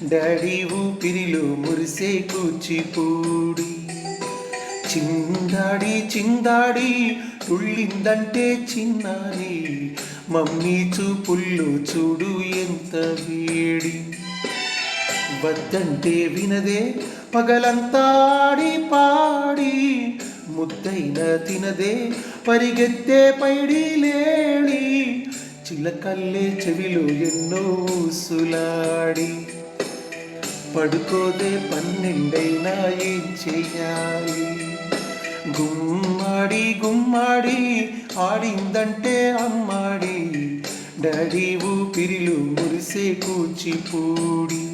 Daddy ఊపిరిలో మురిసే కూచిపూడి. చిందాడి చిందాడి తుళ్ళిందంటే చిన్నారి, మమ్మీ చూపుల్లో చూడు ఎంత వేడి. వద్దంటే వినదే పగలంతా ఆడి పాడి, ముద్దైన తినదే పరిగెత్తే పైడి లేడి. చిలకల్లే చెవిలో ఎన్నో ఊసులాడి, పడుకోదే పన్నెండైనా ఏం చెయ్యాలి. గుమ్మాడి గుమ్మాడి ఆడిందంటే అమ్మాడి, డాడీ ఊపిరిలో మురిసే కూచిపూడి.